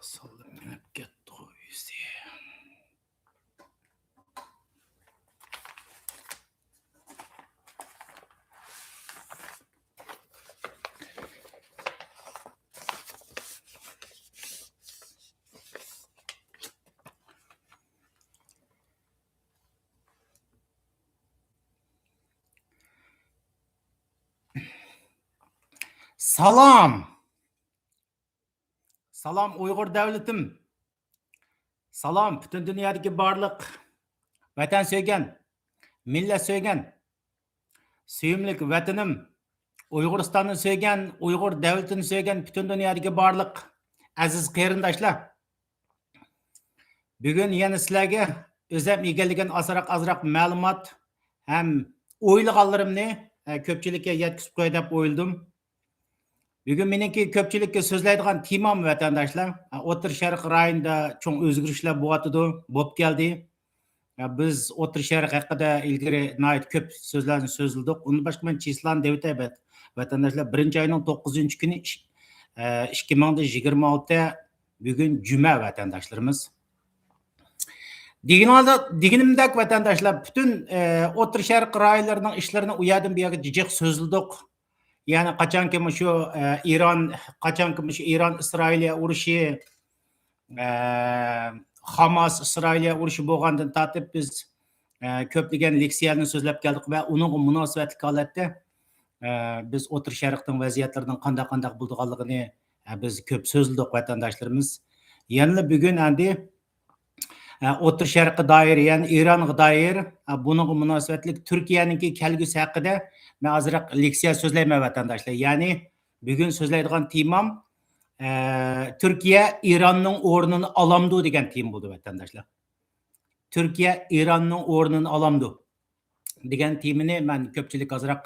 Sallanıp ketdi o'zi. Salam. Salam Uyg'ur davlatim. Salam butun dunyodagi barliq vatan sevgan, millat sevgan, suyumlik vatanim, Uyg'uristonni sevgan, Uyg'ur davlatini sevgan butun dunyodagi barliq aziz qarindoshlar. Bugun yana sizlarga o'zim egallagan azroq ma'lumot ham o'ylaganlarimni ko'pchilikka yetkazib qo'y deb o'yladim. Bugun meniki ko'pchilikka so'zlaydigan temam vatandoshlar, O'rta Sharq rayonida cho'ng o'zgarishlar bo'lib keldi. Biz O'rta Sharq haqida ilgari nihoyat ko'p so'zlarni so'zladik. Uni boshqa men chislan deb o'tayman. Vatandoshlar 1-oyning 9-kuni 2026 bugun juma vatandoshlarimiz. Deganimdek vatandoshlar butun O'rta Sharq rayonlarining ishlarini u yerdan bu yerga jijiq so'zladik. Yani qachonki shu Iron Isroiliya urushi, Hamas Isroiliya urushi bo'lgandan tortib biz ko'plagan leksiyalarni so'zlab keldik va uning munosabatli holatda biz O'rta Sharqning vaziyatlarining qanday bo'lganligini biz ko'p so'zladik vatandoshlarimiz. Yana bugun endi O'rta Sharqqa doir, ya'ni Eronga doir buning munosabatli Turkiyaningki kelgusi haqida men azroq leksiya so'zlayman vatandoshlar. Ya'ni bugun so'zlaydigan temam Turkiya Eronning o'rnini olamdi degan tema bo'ldi vatandoshlar. Turkiya Eronning o'rnini olamdi degan temani men ko'pchilik azroq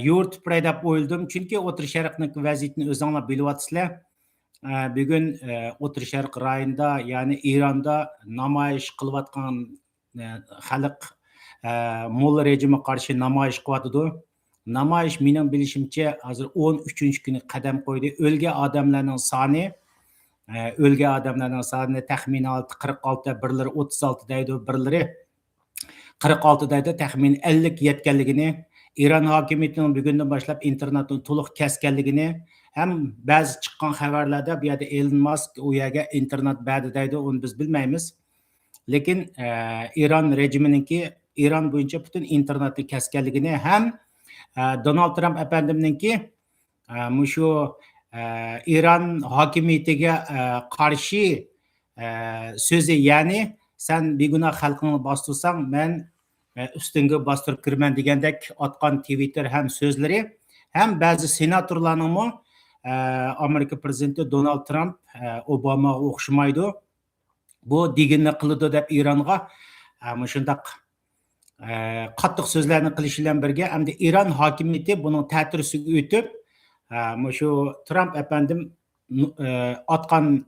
yo'rtib deb o'yladim. Chunki O'rta Sharqning vaziyatini o'zinglar bilyapsizlar. Bugun O'rta Sharq rayonida, ya'ni Eronda namoyish qilayotgan xalq molla rejimi qarshi namoyish qilyapti. Namoyish mening bilishimcha hozir 13-kuni qadam qo'ydi. O'lgan odamlarning soni taxminan 46, birlari 36 deydi, birlari 46 deydi, taxmin 50 ga yetganligini, Eron hokimiyatining bugundan boshlab internetni to'liq kesganligini, ham ba'zi chiqqan xabarlarda bu yerda Elon Musk u yerga internet berdi deydi, uni biz bilmaymiz. Lekin Eron rejiminingki Eron bo'yicha butun internetni kesganligini, ham Donald Trump efendimninki shu Eron hokimiyatiga qarshi so'zi, ya'ni sen begunoh xalqingni bostirsang men ustingga bostirib kiraman degandek otgan Twitter ham so'zlari, ham ba'zi senatorlarning Amerika prezidenti Donald Trump Obamaga o'xshamaydi. Bu deganni qiladi deb Eronga shundaq qattiq so'zlarni qilish bilan birga hamda Eron hokimiyati buning ta'tirisiga o'tib, shu Trump efendim otgan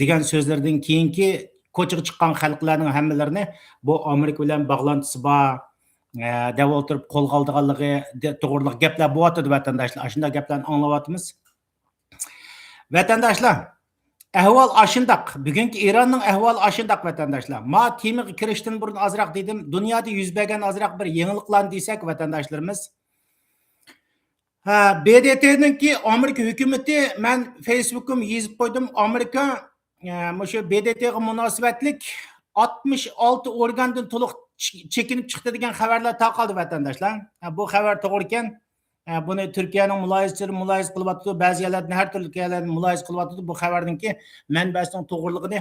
degan so'zlardan keyingi ko'chaga chiqqan xalqlarning hammalarini bu Amerika bilan bog'lanchisi bor deb o'tirib qo'lga oldiganligi to'g'riliq gaplar bo'lyapti vatandoshlar. Shunday gaplarni anglayapmiz. Vatandoshlar, ahvol ashundaq. Bugungi Eronning ahvoli ashundaq vatandoshlar. Ma temaga kirishdan burun azroq dedim, dunyoda yuz bergan azroq bir yangiliklarni desak vatandoshlarimiz. BDT'ninki Amerika hukumati, men Facebook'im yozib qo'ydim, Amerika shu BDT'ga munosabatlik 66 organdan to'liq chekinib chiqdi degan xabarlar tarqaldi vatandoshlar. Bu xabar to'g'ri ekan. Buni Turkiyaning muloyiz qilyapti, ba'zi yerlardan har turli yerlardan muloyiz qilyapti. Bu xabarninki manbasining to'g'riligini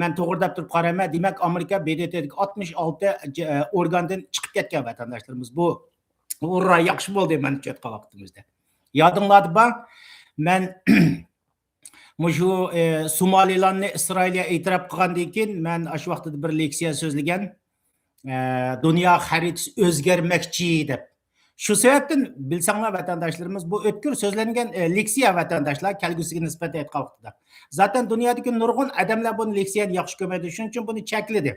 men to'g'ri deb turib qarayman. Demak, Amerika BDTdagi 66 organdan chiqib ketgan vatandoshlarimiz. Bu urra yaxshi bo'ldi men aytgan vaqtimizda. Yodinglarda bor, men shu Somalilarni Isroilga e'tirof qilgandan keyin men shu vaqtda bir leksiya so'zlagan. Dunyo xaritasi o'zgarmoqchi deb. Shu sababdan bilsanglar vatandoshlarimiz, bu o'tkir so'zlangan leksiya vatandoshlar kelgusiga nisbatan aytgan vaqtida. Zaten dunyodagi nurg'un odamlar buni leksiyani yaxshi ko'rmaydi, shuning uchun buni chekladi.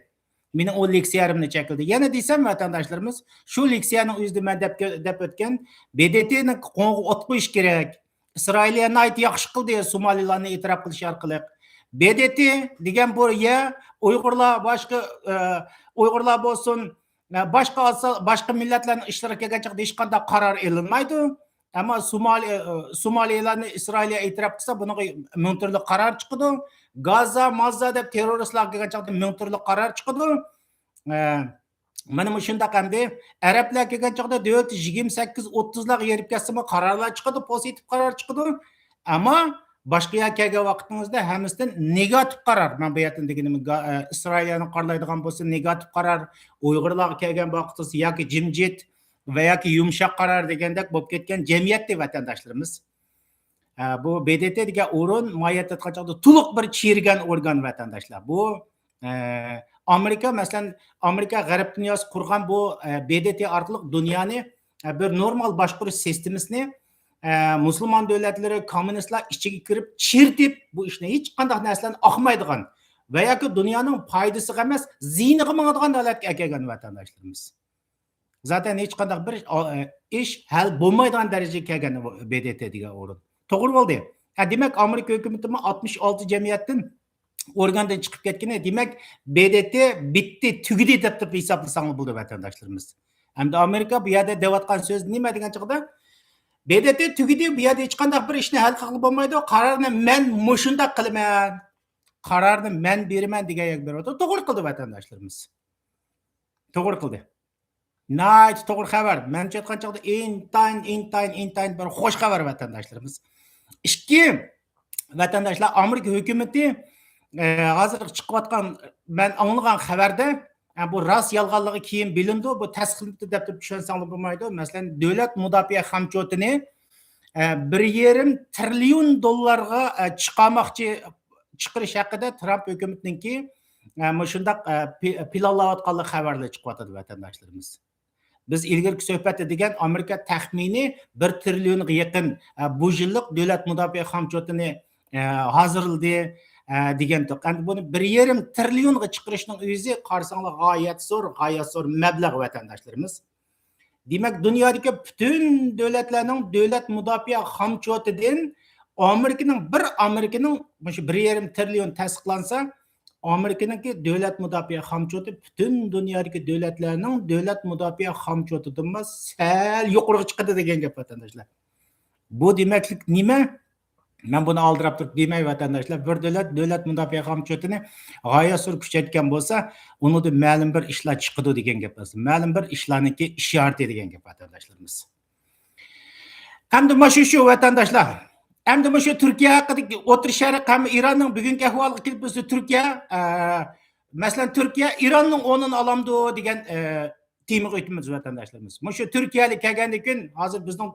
Mening o leksiyarimni chekladi. Yana desam vatandoshlarimiz, shu leksiyani o'zida men deb o'tgan BDTni qo'ng'i ot qo'yish kerak. İsrail'e ait yaxşı qildi Somalilarni e'tirof qilish orqali. BDT degan bu Uyg'urlar Uyg'urlar bo'lsin, boshqa millatlarning ishtirok etgan chaqda hech qanday qaror elinmaydi. Ammo Somalilarni Isroilga e'tirof qilsa, bunaqa ming turli qaror chiqadi. Mazza deb terroristlar kelgan chaqda ming turli qaror chiqadi. Mana shundaq hamda arablar kelgan chaqda 28-30lar yerib ketsa qarorlar chiqadi, pozitiv qaror chiqadi. Ammo boshqa yer kelgan vaqtingizda hammasidan negativ qaror. Men bu yerdan deganim Isroilni qarlaydigan bo'lsa negativ qaror, Uyg'urlarga kelgan vaqtingiz yoki jimjit va yoki yumshoq qaror degandek bo'lib ketgan jamiyatda vatandoshlarimiz. Bu BDT degan o'rin moyat etgan to'liq bir chirigan organ vatandoshlar. Bu Amerika masalan Amerika g'arb dunyosi qurgan bu BDT orqali dunyoni bir normal boshqarish sistemasini musulmon davlatlari, kommunistlar ichiga kirib chirtib bu ishni hech qanday narsalarni oqmaydigan va yoki dunyoning foydasiga emas, ziyniga mangadigan holatga kelgan vatandoshlarimiz. Zaten hech qanday bir ish hal bo'lmaydigan darajaga kelgan BDT degan o'rin. To'g'ri bo'ldi. Demak, Amerika hukumati 66 jamiyatdan organdan chiqib ketgan. Demak, BDT bitti, tugidi deb hisoblasangiz bo'ldi vatandoshlarimiz. Hamda Amerika bu yerda deyotgan so'z nima degan chaqda? BDT tugidi, bu yerda hech qanday bir ishni hal qilib bo'lmaydi. Qarorni men mushundaq qilaman. Qarorni men beraman degan yak beradi. To'g'ri qildi vatandoshlarimiz. To'g'ri qildi. Nayt to'g'ri xabar. Men aytgan chaqda intayin bir xo'sh xabar vatandoshlarimiz. Ikki vatandoshlar Amerika hukumati hozir chiqayotgan men anglagan xabarda bu rost yolg'onligi keyin bilindi, bu tasdiqlandi deb tushunsangiz bo'lmaydi. Masalan, davlat mudofaa hamchotini 1,5 trillion dollarga chiqarish haqida Trump hukumatiniki shundaq planlayotganligi xabarlar chiqyapti vatandoshlarimiz. Biz ilgirki suhbatda degan Amerika taxmini 1 trillionga yaqin bu yillik davlat mudofaa hamchotini hozirladi degan to'q. Endi buni 1,5 trillionga chiqarishning o'zi qarasanglar g'oyat zo'r mablag' vatandoshlarimiz. Demak, dunyodagi butun davlatlarning davlat mudofaa hamchotidan Amerikaning shu 1,5 trillion tasdiqlansa, Amerikaningki davlat mudofaa hamchoti butun dunyodagi davlatlarning davlat mudofaa hamchotidan sal yuqoriga chiqadi degan gap vatandoshlar. Bu demaklik nima? Men buni oldirab turib demay vatandoshlar, bir davlat mudofaa hamchotini g'oyat zo'r kuchaytgan bo'lsa, unida ma'lum bir ishlar chiqadi degan gap bo'lsa, ma'lum bir ishlarniki ishorati degan gap vatandoshlarimiz. Hamda mana shu vatandoshlar, hamda mana shu Turkiya haqidagi o'tir sharq ham Ironning bugungi ahvoliga kelib bo'lsa, Turkiya masalan Turkiya Ironning o'rnini olamdi degan temaga o'tamiz vatandoshlarimiz. Mana shu Turkiyalik kelgandan keyin hozir bizning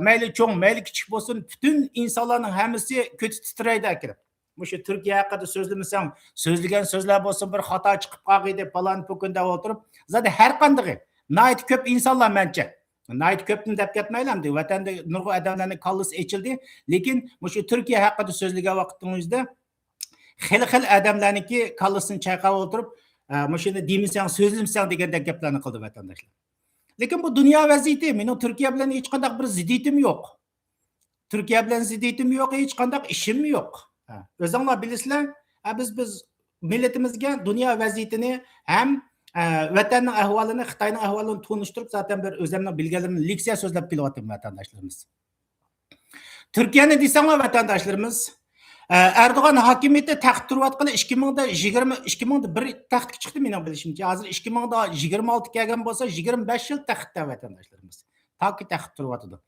mayli cho'ng, mayli kichik bo'lsin, butun insonlarning hammasi ko'ti titraydi akirib. Shu Turkiya haqida so'zlamasam, so'zlagan so'zlar bo'lsin, bir xato chiqib qolg'ay deb falan pokunda o'tirib, zada har qanday nayt ko'p insonlar mencha. Nayt ko'pni deb ketmaylamdi. Vatanda nurg'un odamlarning kallasi ochildi, lekin shu Turkiya haqida so'zlagan vaqtingizda xil odamlarniki kallasini chayqab o'tirib, shuni demisang, so'zlamsang degandek gaplarni qildi vatandoshlar. Lekin bu dunyo vaziyati, mening Turkiya bilan hech qanday bir ziddiyatim yo'q. Turkiya bilan ziddiyatim yo'q, hech qanday ishim yo'q. O'zinglar bilasizlar, biz millatimizga dunyo vaziyatini ham vatanning ahvolini, Xitoyning ahvolini tunishtirib, zaten bir o'zimning bilganlarimni leksiya so'zlab kelyaptim vatandoshlarimiz. Turkiyani desanglar vatandoshlarimiz, Erdo'g'an hokimiyatda taxt turayotgani 2021 taxtga chiqdi mening bilishimcha. Hozir 2026 kelgan bo'lsa, 25 yil taxtda vatandoshlarimiz. Toki taxt turayotdi.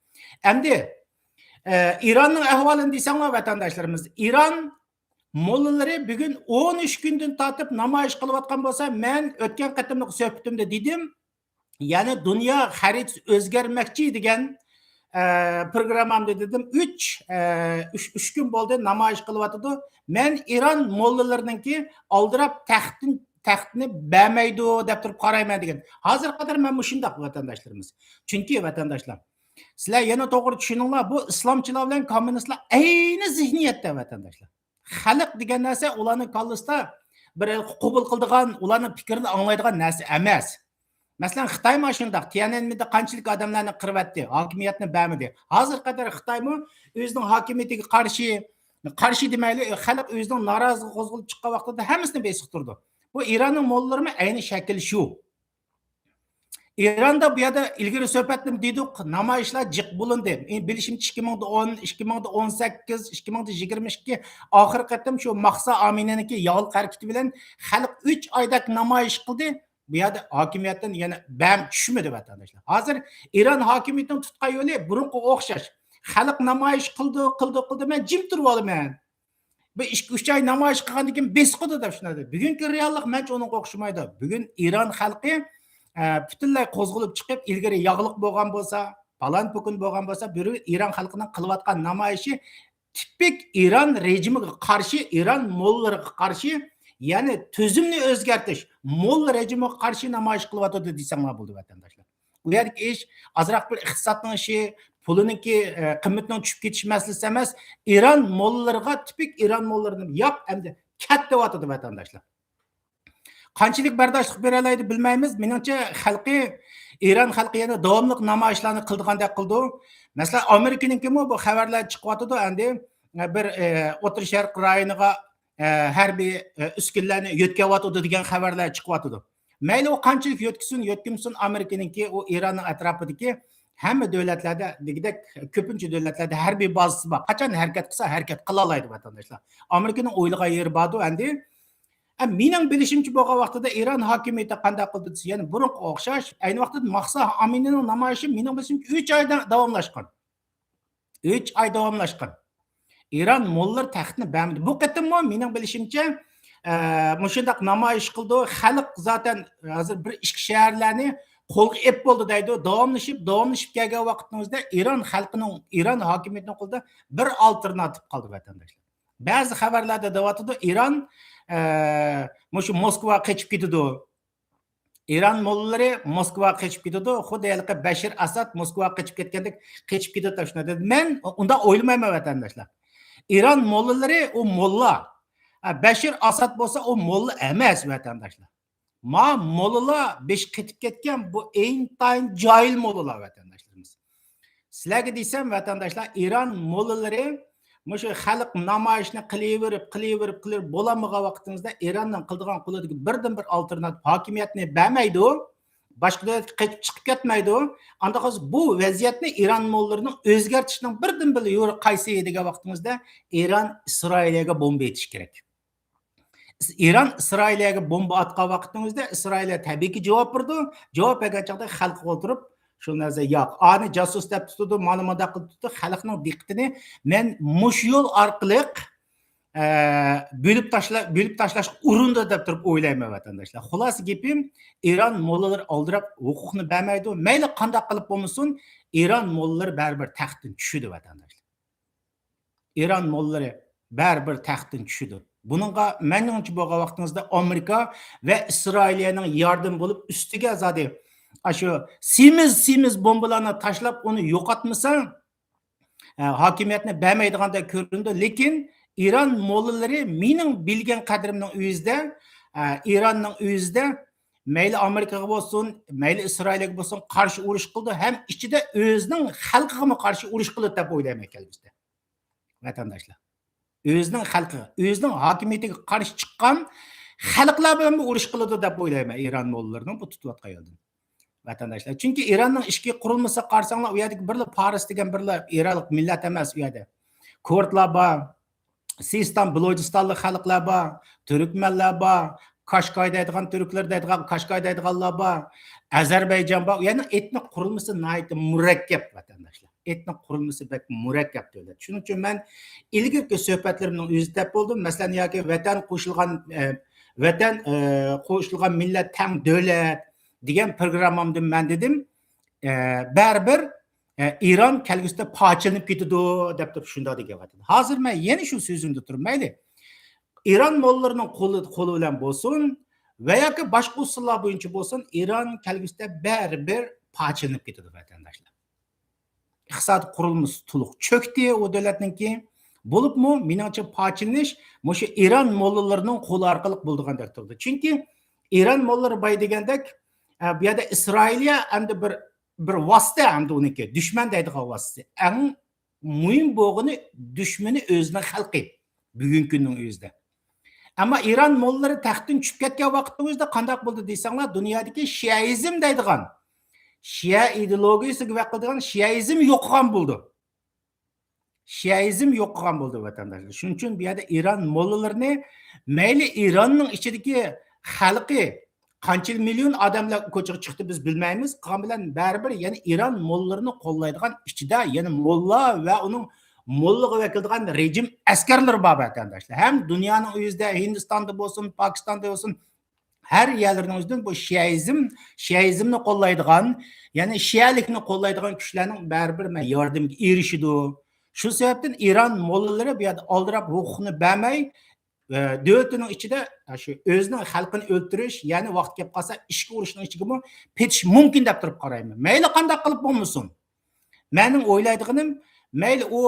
Endi Ironning ahvolini desanglar vatandoshlarimiz, Iron mollalari bugun 13 kundan tortib namoyish qilayotgan bo'lsa, men o'tgan qatimliq suhbatimda dedim, ya'ni dunyo xaritasi o'zgarmoqchi degan programmamda dedim 3 kun bo'ldi namoyish qilyotdi. Men Iron mollalarininki oldirab taxtni bermaydi deb turib qarayman degan. Hozir qadar men shunday vatandoshlarimiz. Chunki vatandoshlar, sizlar yana to'g'ri tushuninglar, bu islomchilar bilan kommunistlar ayni zihniyatda vatandoshlar. Xalq degan narsa ularning kallasida bir qabul qiladigan, ularning fikrini anglaydigan narsa emas. Masalan, Xitoy mana shundoq Tiananmenda qanchalik odamlarni qirvatdi, hokimiyatni bermadi. Hozir qadar Xitoymi o'zining hokimiyatiga qarshi demayli, xalq o'zining noroziligi qo'zg'alib chiqqan vaqtida hammasini besiqtirdi. Bu Eronning mo'llarimi ayni shakl shu. Eronda bu yerda ilgari suhbatnim dedik, namoyishlar jiq bo'lindi. Bilishimcha 2010, 2018, 2022 oxirgi qatim shu Mahsa Amininiki yol harakati bilan xalq 3 oydak namoyish qildi. Bu yerda hokimiyatdan yana bam tushmadi vatandoshlar. Hozir Eron hokimiyatining tutgan yo'li burunga o'xshash. Xalq namoyish qildi, men jim turib olaman. Bu 2-3 oy namoyish qilgandan keyin besqidi deb shunday. Bugungi reallik mencha uning o'xshamaydi. Bugun Eron xalqi butunlay qo'zg'alib chiqib, ilgari yog'liq bo'lgan bo'lsa, palon pukun bo'lgan bo'lsa, bir Eron xalqining qilayotgan namoyishi tipik Eron rejimiga qarshi, Eron mollariga qarshi, ya'ni tuzumni o'zgartirish, moll rejimiga qarshi namoyish qilyotdi desanglar bo'ldi vatandoshlar. Bu yerga ish azroq bir iqtisodning ishi, puliniki qimmatning tushib ketish masalasi emas, Eron mollariga tipik Eron mollarini yo'q, endi kattayotdi vatandoshlar. Qanchalik bardoshlik bera oladi bilmaymiz. Meningcha xalqi Eron xalqi yana davomli namoyishlarni qildigandek qildi. Masalan, Amerikaninki bu xabarlar chiqyotdi, endi bir O'rta Sharq rayoniga harbiy uskunlarni yo'tkavyotdi degan xabarlar chiqyotdi. Mayli u qanchalik yo'tkimsin Amerikaninki u Eronning atrofidagi hamma davlatlarda, degidek ko'pincha davlatlarda harbiy bazasi bor. Qachon harakat qilsa harakat qila oladi vatandoshlar. Amerikaning o'ylagan yeri bordi, endi mening bilishimcha bo'lgan vaqtida Eron hokimiyati qanday qildi desa, ya'ni burunga o'xshash, ayni vaqtda Mahsa Aminining namoyishi mening bilishimcha 3 oydan davomlashgan. 3 oy davomlashgan. Eron mollar taxtni bermadi. Bu qatimmi mening bilishimcha mushundaq namoyish qildi. Xalq zaten hozir bir ichki shaharlarni qo'lga ep bo'ldi deydi. Davomlashib kelgan vaqtning o'zida Eron hokimiyatining qo'lida bir alternativ qoldi vatandoshlar. Ba'zi xabarlarda deyotdi, Eron shu Moskvaga qochib ketdi. Eron mollari Moskvaga qochib ketdi. Xuddi Bashir Asad Moskvaga qochib ketgandek qochib ketdi shunday dedi. Men unda o'ylamayman vatandoshlar. Eron mollari u molla. Bashir Asad bo'lsa u molla emas vatandoshlar. Mollalar besh ketib ketgan bu intayin joyil mollalar vatandoshlarimiz. Sizlarga desam vatandoshlar, Eron mollalari shu xalq namoyishni qilaverib bo'lamagan vaqtingizda Erondan qildigan qo'lidagi birdan-bir alternativ hokimiyatni bermaydi, boshqa davlatga qochib chiqib ketmaydi. Unda hozir bu vaziyatni Eron mollarining o'zgartirishning birdan-bir yo'li qaysi degan vaqtingizda Eron Isroilga bomba etish kerak. Eron Isroilga bomba atgan vaqtingizda Isroil tabiiyki javob berdi. Javob bergan chaqda xalq o'tirib shu narsa yo'q. Ani jasus deb tutdi, ma'lumot qilib tutdi. Xalqning diqqatini men mush yo'l orqali bo'lib tashlash urindi deb turib o'ylayman vatandoshlar. Xulosa gapim, Eron mollalar oldirab huquqni bermaydi. Mayli qanday qilib bo'lmasin, Eron mollari baribir taxtdan tushdi vatandoshlar. Eron mollari baribir taxtdan tushdi. Buningga meningcha bo'lgan vaqtingizda Amerika va Isroilning yordam bo'lib ustiga zodi shu simiz bombalarni tashlab uni yo'qotmasang hokimiyatni bermaydigandek ko'rindi. Lekin Eron mollalari mening bilgan qadrimning o'zida Eronning o'zida mayli Amerikaga bo'lsin, mayli Isroilga bo'lsin qarshi urush qildi, ham ichida o'zining xalqiga qarshi urush qildi deb o'ylayman kelgusida. Vatandoshlar, o'zining xalqiga, o'zining hokimiyatiga qarshi chiqqan xalqlar bilan urush qildi deb o'ylayman Eron mollalarining bu tutayotgan yo'ldan. Vatandoshlar, chunki Eronning ishki qurilmasi qarsanglar, u yerdagi birla Paris degan birla Eronlik millat emas u yerda. Kurdlar bor, Sistan, Balojistonlik xalqlar bor, turkmanlar bor, Qashqay deydigan turklar deydigan, Qashqay deydiganlar bor, Ozarbayjon bor. Ya'ni etnik qurilmasi nihoyat murakkab vatandoshlar. Etnik qurilmasi bak murakkab davlat. Shuning uchun men ilgirki suhbatlarimning o'zida bo'ldim. Masalan, yoki vatan qo'shilgan millat tang davlat degan programmamda men dedim, baribir Eron kelgusida parchalanib ketadi deb turib shunday degan vatan. Hozir men yana shu so'zimda turmaydi. Eron mollarining qo'li bilan bo'lsin va yoki boshqa usullar bo'yicha bo'lsin, Eron kelgusida baribir parchalanib ketadi vatandoshlar. Iqtisod qurilmasi to'liq cho'kdi u davlatningki. Bo'libmi, meningcha parchalanish o'sha Eron mollalarining qo'li orqali bo'ldigandek turdi. Chunki Eron mollari boy degandek Bu yerda Isroiliya endi bir vosita endi uniki, dushman deydigan vosita. Eng muhim bo'lgani dushmani o'zining xalqi bugungi kunning o'zida. Ammo Iran mollari taxtdan tushib ketgan vaqtning o'zida qanday bo'ldi desanglar, dunyodagi shiaizm deydigan, shia ideologiyasiga vaqildigan shiaizm yo'qolgan bo'ldi. Shiaizm yo'qolgan bo'ldi vatandoshlar. Shuning uchun bu yerda Iran mollalarini mayli Iranning ichidagi xalqi qancha million odamlar ko'chaga chiqdi biz bilmaymiz. Qolgan bilan baribir yana Iran mollalarini qo'llaydigan ichida yana molla va uning mollaga vakildigan rejim askarlari bor vatandoshlar. Ham dunyoning o'zida Hindistonda bo'lsin, Pokistonda bo'lsin, her yerlerinin o'zidan bu shiaizmni qo'llaydigan, ya'ni shialikni qo'llaydigan kuchlarning baribir yordamga erishidi. Shu sababdan Iran mollalari bu yerda oldirab huquqni bermay, davlatining ichida shu o'zining xalqini o'ltirish, ya'ni vaqt kelib qolsa ishga urishning ichiga petish mumkin deb turib qarayman. Mayli qanday qilib bo'lmasin. Mening o'ylaydiganim, mayli u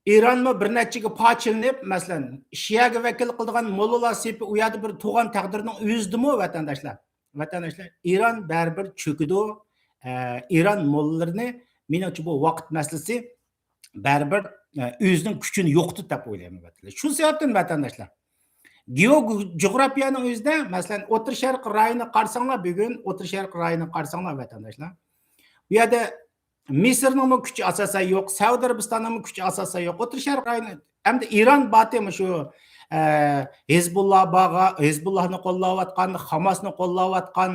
İran'ı bir neçige parçalanıp, mesela Şia'ga vakil kıldıgan mollalar sepi u yerda bir tug'an taqdirini üzdü vatandaşlar? Vatandaşlar, İran baribir çöküdü. İran mollalarini menimcha bu vaqt masalasi baribir o'zining kuchini yo'qotdi deb o'ylayman vatandaşlar. Shu sababdan vatandaşlar, geografiyaning o'zida, masalan, O'rta Sharq rayonini qarsanglar, bugun O'rta Sharq rayonini qarsanglar vatandaşlar. Bu yerda Misrning kuchi asosan yo'q, Saudiya Arabistonining kuchi asosan yo'q. O'rta Sharq rayoni hamda Iron batimi shu Hezbollahni qo'llayotgan, Hamasni qo'llayotgan,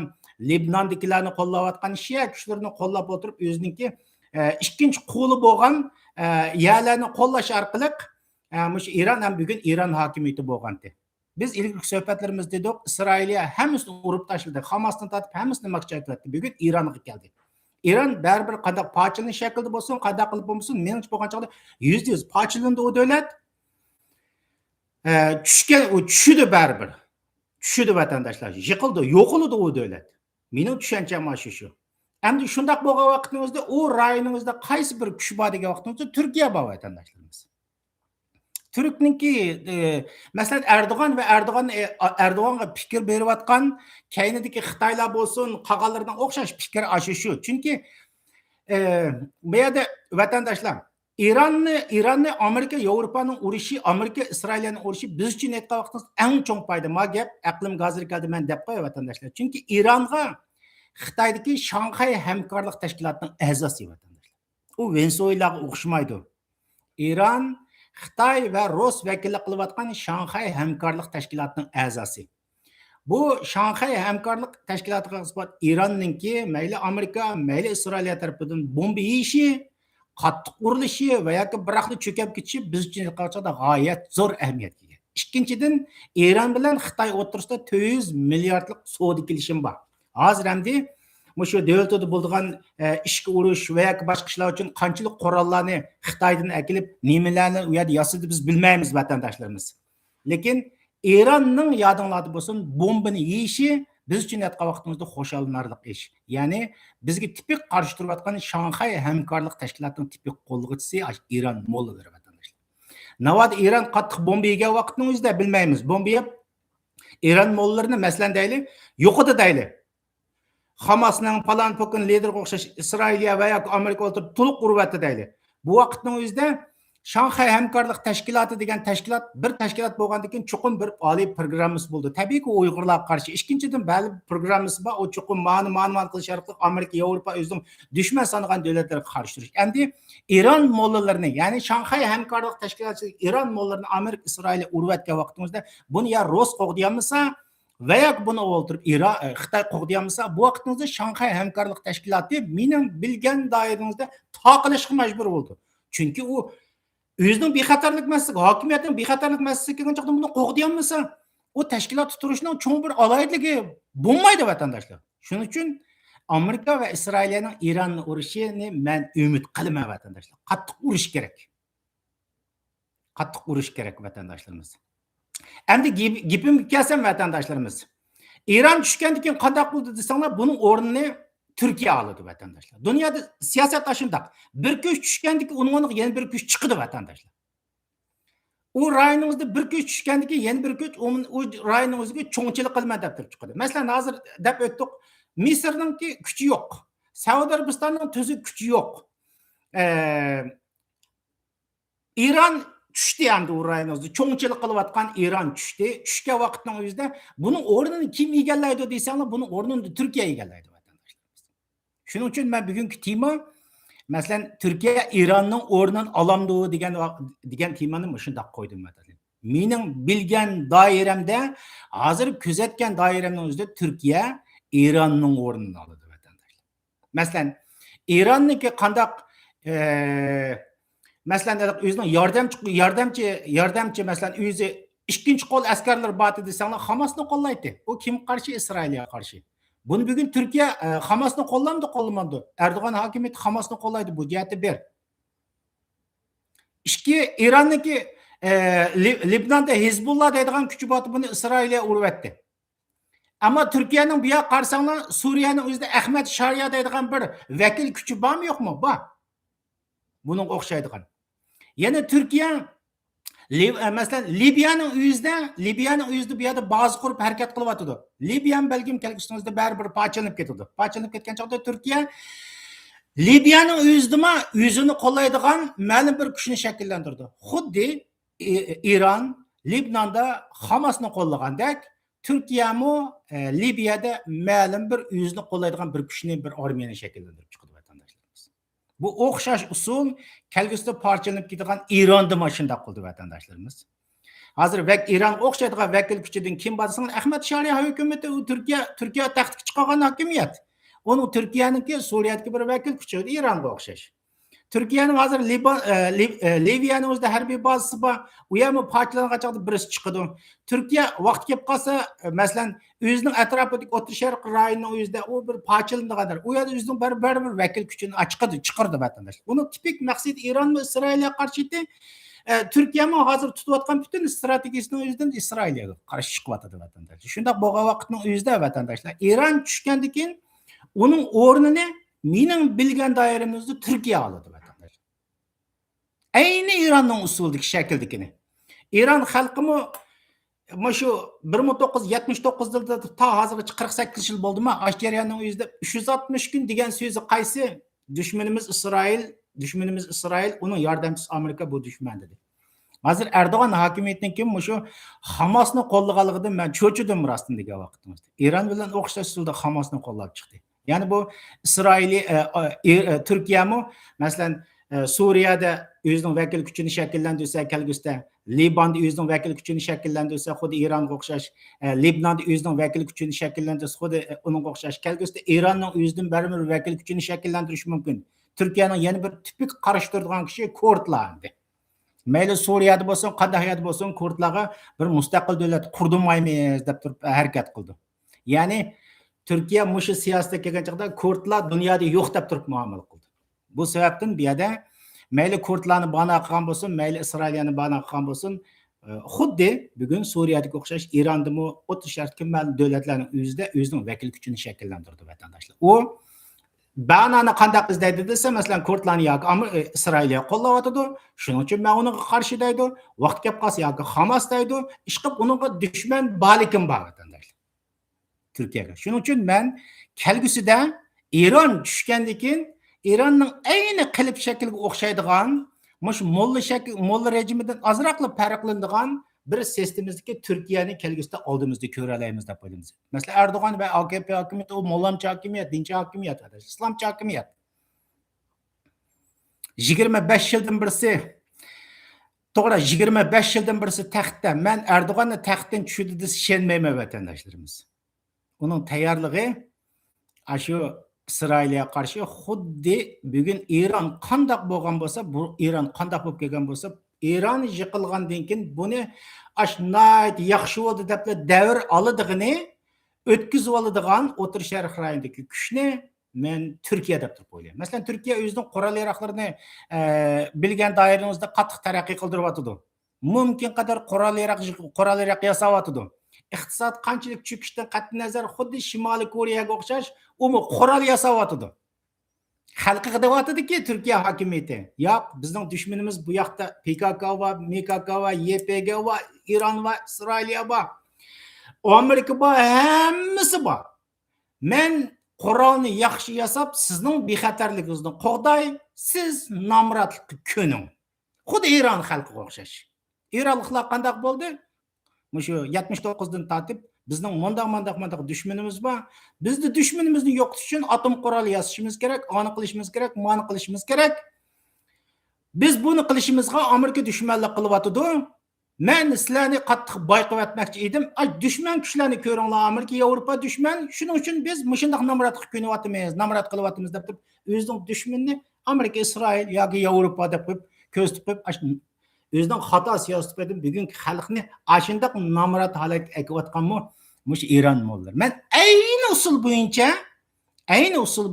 Libnondagilarni qo'llayotgan Shia kuchlarini qo'llab o'tirib o'ziniki ikkinchi qo'li bo'lgan yerlarni qo'llash orqali mush Iron ham bugun Iron hokimiyati bo'lgandi. Biz ilk suhbatlarimizda dedik, Isroiliya hammasini urib tashladi, Hamasni tatib hammasini maqchaytirdi. Bugun Ironga keldi. İran baribir qanday parçalanish shaklida bo'lsin, qanday qilib bo'lsin, menimcha bo'lgan chog'da %100 parchalandi u davlat. Tushdi baribir. Tushdi vatandoshlar. Yiqildi, yo'qoldi u davlat. Mening tushuncham shu. Endi shunday bo'lgan vaqtimizda u rayonimizda qaysi bir kuch bor degan vaqtimizda Turkiya bor vatandoshlarimiz. Türk'ninki mesela Erdoğan ve Erdoğan'a fikir beriyotgan keynidagi Xitoylar bo'lsin, qolganlardan o'xshash fikr shu. Chunki bu yerda vatandoshlar İranni Amerika, Yevropaning urushi, Amerika Isroilning urushi biz uchun aytgan vaqtimizda eng cho'ng foyda. Ma gap aqlimga hozir keldi men deb qo'y vatandoshlar. Chunki Ironga Xitoydagi Shanxay hamkorlik tashkilotining a'zosi vatandoshlar. U Venezuelaga o'xshamaydi. İran Xitoy va Rus vakillik qilayotgan Shanxay hamkorlik tashkilotining a'zosi. Bu Shanxay hamkorlik tashkilotiga nisbat Iranninki mayli Amerika, mayli Isroiliya tarafidan bomba yeyishi, qattiq urilishi va yoki biroqni cho'kib ketishi biz uchun qanchada g'oyat zo'r ahamiyatga ega. Ikkinchidan, Iran bilan Xitoy o'rtasida 400 milliardlik savdo kelishim bor. Hozir hamda shu davlatda bo'lgan ishga urish va yoki boshqa ishlar uchun qanchalik qurollarni Xitoydan kelib, nimalarni u yerda yasadi biz bilmaymiz vatandoshlarimiz. Lekin Eronning yodinglarda bo'lsin, bombani yeyishi biz uchun aytgan vaqtimizda xo'shalinarlik ish. Ya'ni bizga tipik qarshi turayotgan Shanxay hamkorlik tashkilotining tipik qo'lg'ichisi Iran mollalari vatandoshlar. Navoda Iran qattiq bomba yegan vaqtning o'zida bilmaymiz. Bomba yeb Iran mollalarini masalan deylik, yo'qotdi deylik. Hamasning falan pokin lideriga o'xshash Isroiliya va yoki Amerika o'tirib to'liq urvatdi deylik. Bu vaqtning o'zida Shanxay hamkorlik tashkiloti degan tashkilot bir tashkilot bo'lgandan keyin chuqur bir oliy programmasi bo'ldi. Tabiiyki Uyg'urlarga qarshi. Ikkinchidan ba'zi programmasi bor, o chuqur ma'lumot qilish orqali Amerika, Yevropa o'zining dushman sanagan davlatlarga qarshi turish. Endi Iran mollalarini, ya'ni Shanxay hamkorlik tashkiloti Iran mollalarini Amerika, Isroil urvatgan vaqtimizda buni ya Rus qo'g'diyamasa va yoki buni o'ltirib Xitoy qo'g'diyamasa, bu vaqtimizda Shanxay hamkorlik tashkiloti mening bilgan doiramizda taqilishga majbur bo'ldi. Chunki u o'zining bexatarlik masalasi, hokimiyatning bexatarlik masalasi kelgan chog'da buni qo'g'diyamasa, u tashkilot turishning cho'ng bir aloyitligi bo'lmaydi vatandoshlar. Shuning uchun Amerika va Isroiliyaning Iranni urushini men umid qilaman vatandoshlar. Qattiq urush kerak. Qattiq urush kerak vatandoshlarimiz. Endi gapimga kelsam vatandoshlarimiz. Iran tushgandan keyin qanday bo'ldi desanglar, buning o'rnini Turkiya oldi vatandoshlar. Dunyoda siyosat shunday. Bir kuch tushgandan keyin uning yana bir kuch chiqdi vatandoshlar. U rayonimizda bir kuch tushgandan keyin yana bir kuch u rayonning o'ziga cho'ngchilik qilma deb turib chiqadi. Masalan, hozir deb o'tdik, Misr'ninki kuchi yo'q. Saudiya Arabistonining tuzuq kuchi yo'q. İran tushdi endi Ukrainada. Cho'ngchilik qilayotgan İran tushdi. Tushgan vaqtning o'zida buning o'rnini kim egallaydi desanglar, buning o'rnini Turkiya egallaydi vatandoshlarimiz. Shuning uchun men bugungi tema masalan Turkiya İranning o'rnini olamdi degan temani shunday qo'ydim masalan. Mening bilgan doiramda, hozir kuzatgan doiramning o'zida Turkiya İranning o'rnini oladi vatandoshlar. Masalan, İranniki qandaq masalan o'zining yordamchi masalan o'zi ikkinchi qo'l askarlar bor desanglar, Hamasni qo'llaydi. U kim qarshi? Isroilga qarshi. Buni bugun Turkiya Hamasni qo'llamadi. Erdo'g'an hokimiyati Hamasni qo'llaydi, bu jihatni ber. Ikki Ironniki Libnonda Hizbullah deydigan kuchi bor, buni Isroilga urvatdi. Ammo Turkiyaning bu yoqqa qarasanglar, Suriyaning o'zida Ahmad Shariya deydigan bir vakil kuchi bormi, yo'qmi? Bor. Buning o'xshaydigan. Yana Turkiya masalan Libiyaning o'zida bu yerda baza qurib harakat qilyapti. Libiyan balkim kelgusida baribir parchalanib ketadi. Parchalanib ketgan chog'da Turkiya Libiyaning o'zini qo'llaydigan ma'lum bir kuchni shakllantirdi. Xuddi İran Libnonda Hamasni qo'llagandek, Turkiyami Libiyada ma'lum bir o'zini qo'llaydigan bir kuchni, bir armiyani shakllantirib chiqdi vatandoshlarimiz. Bu o'xshash usul kelgusida parchalanib ketadigan İran'da shunday qildi vatandoshlarimiz. Hozir İran o'xshaydigan vakil kuchidan kim bor desanglar, Ahmad Shariya hukumati, u Turkiya taxtga chiqqan hokimiyat. Onun Türkiye'ninki Suriye'deki bir vakil kuchi İran'ga o'xshash. Turkiyaning hozir Liviyaning o'zida harbiy bazasi bor. U ham parchalangan birisi chiqadi. Turkiya vaqt kelib qolsa, masalan, o'zining atrofidagi O'rta Sharq rayonining o'zida u bir parchalangandir. U yerda o'zining bir vakil kuchini chiqardi vatandosh. Buni tipik maqsad İran va Isroilga qarshi edi. Turkiyami hozir tutayotgan butun strategiyasining o'zidan Isroilga qarshi chiqyapti vatandosh. Shunday bo'lgan vaqtning o'zida vatandoshlar, İran tushgandan keyin uning o'rnini mening bilgan doiramizda Turkiya oladi vatandosh. Ayni İranning usuldagi shakldagini. İran xalqimi shu 1979 yilda ta hozirgacha 48 yil bo'ldimi? Ash jarayonning o'zida 360 kun degan so'zi qaysi? Dushmanimiz Isroil, uning yordamchisi Amerika bu dushman dedi. Hozir Erdo'g'an hokimiyatidan keyin shu Hamasni qo'llaganligidan men cho'chidim rostdan degan vaqtimizda. İran bilan o'xshash usulda Hamasni qo'llab chiqdi. Yani bu Türkiye'mi masalan Suriyada o'zining vakil kuchini shakllantirsa, kelgusida Liban'da o'zining vakil kuchini shakllantirsa, xuddi İran'ga o'xshash, Libnonda o'zining vakil kuchini shakllantirsa, xuddi uningga o'xshash, kelgusida İranning o'zidan baribir vakil kuchini shakllantirish mumkin. Turkiyaning yana bir tipik qarshi turadigan kishi kurdlar. Mayli Suriyada bo'lsin, qanday yerda bo'lsin, kurdlarga bir mustaqil davlat qurdirmaymiz deb turib harakat qildi. Ya'ni Türkiye muşu siyasete kelgan chaqda Kurdlar dunyoda yo'q deb turib muomala qildi. Bu sababdan bu yerda mayli Kurdlarni bana qilgan bo'lsin, mayli Isroilni bana qilgan bo'lsin, xuddi bugun Suriyadagi o'xshash İrandimi, O'rta Sharqdagi ma'lum davlatlarning o'zida o'zining vakil kuchini shakllantirdi vatandoshlar. U banani qanday izlaydi desa, masalan, Kurdlarni yoki Isroilga qo'llayotdi. Shuning uchun men uni qarshi deydi. Vaqt kelib qolsa yoki Hamas deydi. Ish qilib uningga dushman balikim bor vatandoshlar. Türkiye'ga. Shuning uchun men kelgusida İran tushgandan keyin İranning ayni qilib shakliga o'xshaydigan, shu molla rejimidan ozroqli farqlanadigan bir sistemimizdagi Turkiyani kelgusida oldimizda ko'ra olamiz deb o'ylaymiz. Masalan, Erdo'g'an va AKP hokimiyati u mollamchi hokimiyat, dinchi hokimiyat, islomchi hokimiyat. 25 yildan birisi to'g'ri 25 yildan birisi taxtda. Men Erdo'g'anni taxtdan tushirdi deb ishonmayman vatandoshlarimiz. Uning tayyorligi shu Isroilga qarshi xuddi bugun İran qandoq bo'lgan bo'lsa, bu İran qandoq bo'lib kelgan bo'lsa, İran yiqilgandan keyin buni ashnayt yaxshi bo'ldi deb davr oladiganini o'tkazib oladigan O'rta Sharq rayonidagi kuchni men Turkiya deb turib o'ylayman. Masalan, Turkiya o'zining qurol yaroqlarini bilgan doiramizda qattiq taraqqiy qildiryapti. Mumkin qadar qurol yaroq yasayapti. İqtisod qanchalik cho'kishdan qat'iy nazar xuddi Shimoliy Koreyaga o'xshash, u qurol yasayapti. Xalqiga deyapti-ki, Turkiya hokimiyati, yo'q, bizning dushmanimiz bu yoqda PKK va MKK va YPG va İran va Isroil va Amerika va hammasi bor. Men Qurolni yaxshi yasab, sizning bexatarligingizni qo'g'day, siz nomratlikka ko'ning. Xuddi Eron xalqiga o'xshash. Eronliklar qanday bo'ldi? Mushu 79dan tortib bizning mondaq dushmanimiz bor. Bizni dushmanimizni yo'qotish uchun atom quroli yasashimiz kerak, ani qilishimiz kerak, mani qilishimiz kerak. Biz buni qilishimizga Amerika dushmanlik qilyotdi. Men sizlarni qattiq bayqab etmoqchi edim. Dushman kuchlarni ko'ringlar, Amerika, Yevropa dushman. Shuning uchun biz mushundaq nomratlik ko'nyapmiz, nomrat qilyapmiz deb o'zining dushmanni Amerika, Isroil yoki Yevropa deb ko'z tutib, o'zining xato siyosatidan bugungi xalqni ashundaq nomrat holatga aytayotganmi? Mush Eron mo'llar. Men ayni usul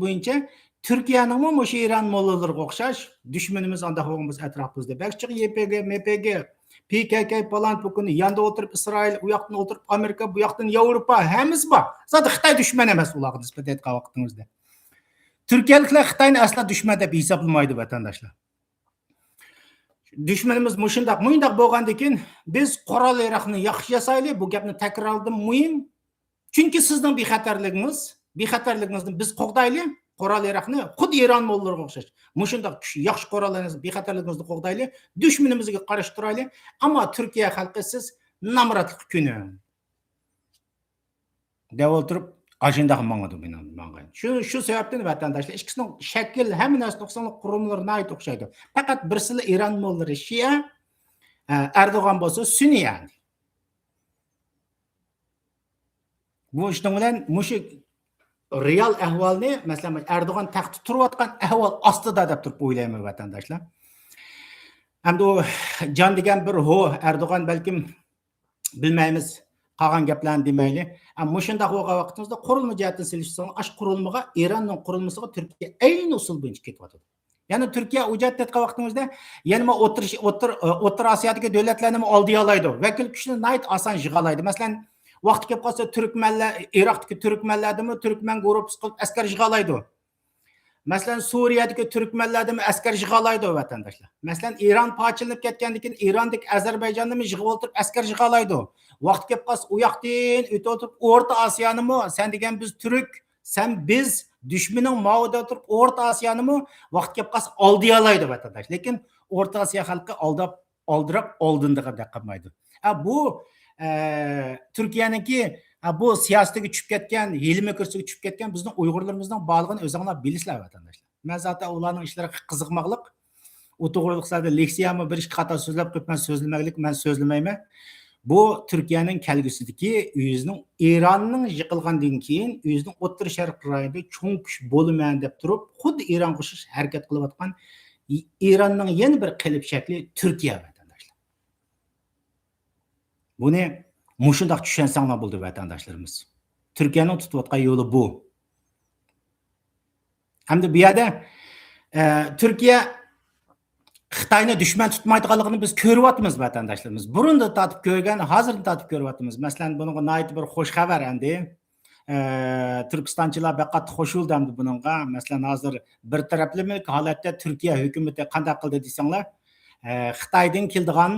bo'yicha Türkiye'nin mu Eron mo'llarga o'xshash dushmanimiz anda bo'lganmiz atrofimizda. Bakchiq YPG, MPG, PKK falan bukuni yanda o'tirib Isroil, u yoqdan o'tirib Amerika, bu yoqdan Yevropa hammasi bor. Zaten Xitoy dushman emas ularga nisbatan aytgan vaqtimizda. Turkiyaliklar Xitoyni asla dushman deb hisoblamaydi vatandoshlar. Dushmanimiz mushundaq bo'lgandan keyin biz qurol yarog'ni yaxshi yasaylik. Bu gapni takrorladim muhim. Chunki sizning bexatarligingizni biz qo'g'daylik. Qurol yarog'ni xuddi Eron mo'llariga o'xshash. Mushundaq yaxshi qurollarni bexatarligingizni qo'g'daylik. Dushmanimizga qarshi turaylik. Ammo Turkiya xalqi siz nomratlik kuni deb o'tirib ajinda mangadi menga. Shu sababdan vatandoshlar ikkisining shakl hamma narsa 90lik qurilmalarga ayt o'xshaydi. Faqat birsili Eron mo'llari Shia, Erdo'g'an bo'lsa Sunni yani. Bu ishning bilan mushu real ahvolni, masalan, Erdo'g'an taxtda turayotgan ahvol ostida deb turib o'ylayman vatandoshlar. Hamda u jon degan bir Erdo'g'an balkim bilmaymiz qolgan gaplarni demayli. Ammo shundaq bo'lgan vaqtimizda qurilma jihatdan selishsang, ash qurilmaga Eronning qurilmasiga Turkiya ayni usul bo'yicha ketyapti. Ya'ni Turkiya hujjat etgan vaqtimizda yana O'rta Osiyodagi davlatlarni oldiga oladi. Vakil kuchni nayt oson yig'alaydi. Masalan, vaqti kelib qolsa Turkmanlar, Iroqdagi Turkmanlardimi Turkman guruhi qilib askar yig'alaydi. Masalan, Suriyadagi Turkmanlardimi askar yig'alaydi vatandoshlar. Masalan, Eron pochilinib ketgandan keyin Erondagi Ozarbayjonni yig'ib o'tirib askar yig'alaydi. Vaqti kelib qolsa u yoqdan o'tib o'tirib O'rta Osiyonimi, sen degan biz turk, sen biz dushmaning mavida turib O'rta Osiyonimi vaqti kelib qolsa oldiga olaydi vatandosh. Lekin O'rta Osiyo xalqi oldirab oldindaga daqamaydi. Bu Turkiyaniki bu siyosatiga tushib ketgan, hilmi kursiga tushib ketgan bizning Uyg'urlarimizning borlig'ini o'zinglar bilasizlar vatandoshlar. Men zaten ularning ishlariga qiziqmoqlik, u to'g'riliqlarda leksiyami bir ish xato so'zlab qo'yib so'zlamaylik, men so'zlamayman. Bu Turkiyaning kelgusidagi o'zining Eronning yiqilgandan keyin o'zining O'rta Sharq rayonida cho'ng kuch bo'laman deb turib, xuddi Eronga o'xshash harakat qilayotgan Eronning yana bir qilib shakli Turkiya vatandoshlar. Buni mushundaq tushunsanglar bo'ldi vatandoshlarimiz. Turkiyaning tutayotgan yo'li bu. Hamda bu yerda Turkiya Xitoyni dushman tutmaydiganligini biz ko'ryapmiz vatandoshlarimiz. Burunda tatib ko'rgan, hozirda tatib ko'ryapmiz. Masalan, bunga nayt bir xo'sh xabar endi. Turkistonchilar faqat qo'shildi endi bunga. Masalan, hozir bir taraflama holatda Turkiya hukumati qanday qildi desanglar, Xitoydan keldigan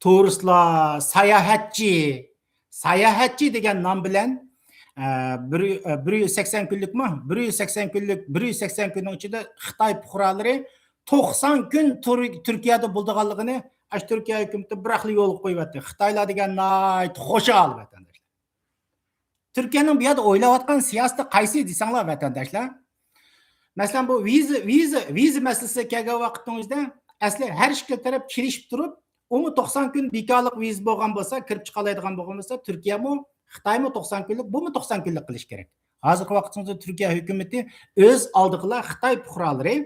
turistlar, sayohatchi degan nom bilan 180 kunlikmi? 180 kunning ichida Xitoy fuqarolari 90 kun Turkiyada bo'lganligini Turkiya hukumati biraqli yo'l qo'yibdi. Xitoylar degan nayt xo'shal vatandoshlar. Turkiyaning bu yerda o'ylayotgan siyosati qaysi desanglar vatandoshlar? Masalan, bu viza masalasiga kelgan vaqtingizda asli har ikki taraf kelishib turib, 90 kun bekorlik viza bo'lgan bo'lsa, kirib chiqalaydigan bo'lgan bo'lsa, Turkiyami, Xitoymi 90 kunlik, bumi 90 kunlik qilish kerak. Hozirgi vaqtimizda Turkiya hukumati o'z oldiga Xitoy fuqarolari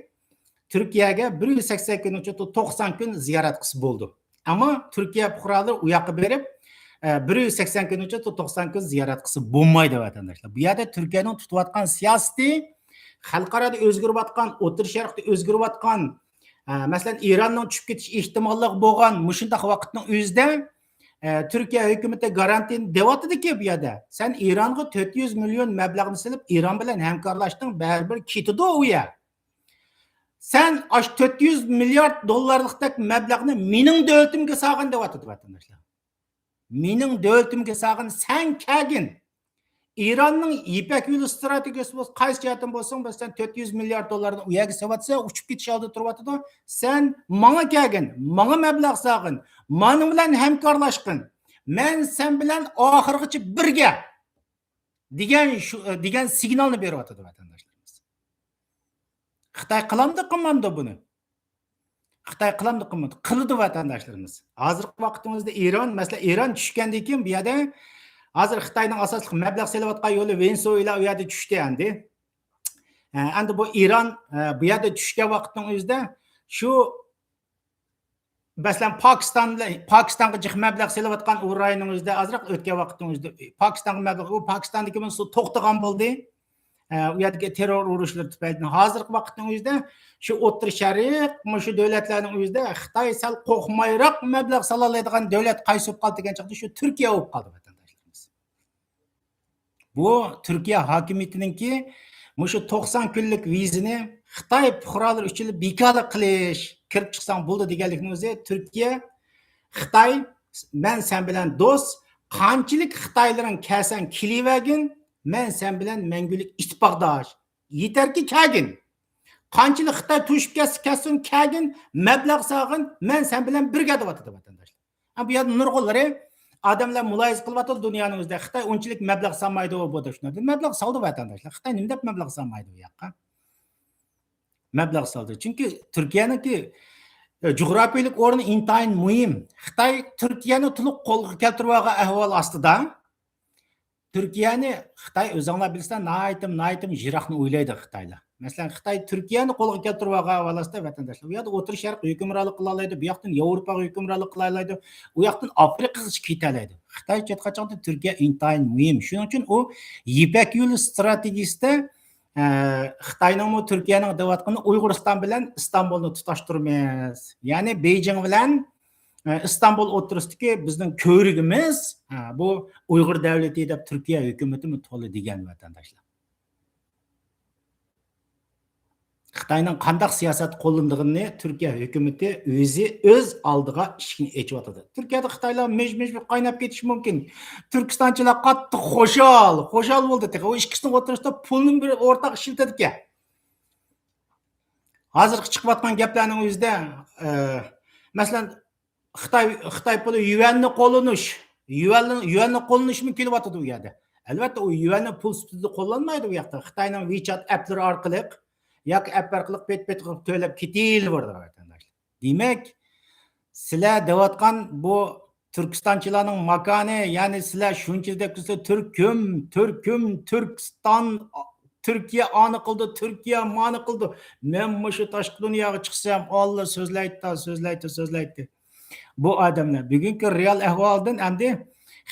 Turkiyaga 180 kun uchun 90 kun ziyorat qilsa bo'ldi. Ammo Turkiya fuqarolari u yoqqa berib 180 kun uchun 90 kun ziyorat qilsa bo'lmaydi vatandoshlar. Bu yerda Turkiyaning tutayotgan siyosati xalqarada o'zgarayotgan, O'rta Sharqda o'zgarayotgan, masalan, Eronning tushib ketish ehtimolligi bo'lgan mushundaq vaqtning o'zida Turkiya hukumati garantini deyotdiki bu yerda sen Eronga 400 million mablag'ni silib, Eron bilan hamkorlashding, baribir ketidi u yer. Sen 400 milliard dollarlikdek mablag'ni mening davlatimga sog'in deyotdi vatandoshlar. Mening davlatimga sog'in sen kelgin. İranның İpek yolu stratегиясы болса, қайсы жақтан болсаң, сен 400 миллиард доллардың у yerге саватса, ұшып кетіш алды тұрып атыды. Сен маңа келгін, маңа мәбләғ сағын, маның білән həmkarlaşqın. Мен сен білән ақырғычы бірге деген сигналны беріп атыды ватандашларымыз. Қытай қыламды қылмамды бұны. Қытай қыламды қылмамды. Қылды ватандашларымыз. Азырғы вақытымызда Иран, мәселе Иран түшкенде екен, bu yerda hozir Xitoyning asosli mablag' selayotgan yo'li Venesuela u yerda tushdi endi. Endi bu Iran bu yerda tushgan vaqtning o'zida shu masalan Pokistonga jiq mablag' selayotgan o'rayning o'zida azroq o'tgan vaqtning o'zida Pokistonga mablag' u Pokistondagi bu to'xtagan bo'ldi. U yerdagi terror urushlari tufayli hozirgi vaqtning o'zida shu O'rta Sharq, shu davlatlarning o'zida Xitoy sal qo'rqmayroq mablag' sola oladigan davlat qaysi bo'lib qoldi degan chaqda shu Turkiya bo'lib qoldi. Bu Türkiye hakimiyetinki şu 90 günlük vizini Xitoy fuqarolari uchun bekor qilish, kirib chiqsang bo'ldi deganlikning o'zi Türkiye Xitoy men sen bilan do'st, qanchalik Xitoylarning kelsan kelivagin, men sen bilan mangulik ittifoqdosh. Yetarki kelgin. Qanchalik Xitoy tushib kelsin kelgin, mablag' sog'in, men sen bilan birga deb atadi vatandoshlar. Bu yerda nurg'unlari adamlar muloyiz qilyapti dunyoning o'zida. Xitoy unchalik mablag' solmaydi bu deb. Mablag' soldi vatandoshlar. Xitoy nima deb mablag' solmaydi bu yoqqa? Mablag' soldi. Chunki Turkiyaniki jug'rafiyalik o'rni intayin muhim. Xitoy Turkiyani to'liq qo'lga keltirib olgan ahvol ostida. Turkiyani Xitoy o'zinglar bilsanglar, naytim jiroqni o'ylaydi Xitoylar. Masalan, Xitoy Turkiyani qo'lga keltirib olgan ahvolda vatandoshlar. Bu yerda O'rta Sharq hukmronlik qila oladi, bu yoqdan Yevropaga hukmronlik qila oladi, u yoqdan Afrikaga keta oladi. Xitoy qachonda Turkiya intayin muhim. Shuning uchun u Ipak yo'li strategiyasida Xitoyning Turkiyaning deyotgani Uyg'uriston bilan Istanbulni tutashtiramiz. Ya'ni Beijing bilan İstanbul o'rtasidagi bizning ko'rigimiz bu Uyg'ur davlati deb Turkiya hukumati to'g'ri degan vatandoshlar. Xitoyning qanday siyosat qo'llanganini Turkiya hukumati o'z oldiga ishni echyotadi. Turkiyada Xitoylar mej-mej qaynab ketishi mumkin. Turkistonchilar qattiq xo'shal bo'ldi. O ikkisining o'rtasida pulning bir o'rtaq ishlatadi. Hozir chiqayotgan gaplarning o'zida masalan Xitoy puli yuanni qo'llanishmi kelyapti bu yerda. Albatta u yuanni pul sifatida qo'llanmaydi bu yoqda. Xitoyning WeChat applari orqali yoki app orqali pet qilib to'lab ketilaveradi vatandoshlar. Demak, sizlar deyotgan bu Turkistonchilarning makoni, ya'ni sizlar shunchalik Turkiston Türkiye anı qildi, Türkiye mani qildi. Men shu tashqi dunyoga chiqsam, Allah so'zlaydi. Bu odamlar bugungi real ahvoldan endi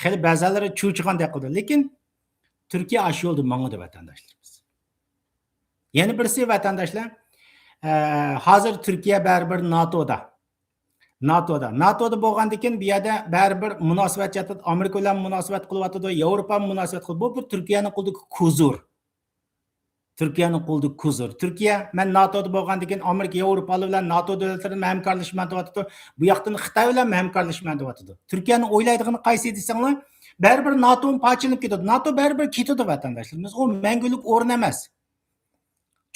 xil ba'zilari cho'chigandek qildi. Lekin Turkiya ash yo'lda mangdi vatandoshlarimiz. Yana birisi vatandoshlar, hozir Turkiya baribir NATOda bo'lgandan keyin bu yerda baribir munosabat yotadi, Amerika bilan munosabat qilyapti, Yevropa munosabat qiladi. Bu Turkiyaning qo'lidagi kuzur. Turkiya men NATOda bo'lgandan keyin Amerika, Yevropa bilan NATO davlatlari bilan hamkorlashman deyapti. Bu yoqdan Xitoy bilan hamkorlashman deyapti. Turkiyaning o'ylaydigani qaysi desanglar, baribir NATOning parchalanib ketadi. NATO baribir ketadi vatandoshlarimiz. U mangulik o'rin emas.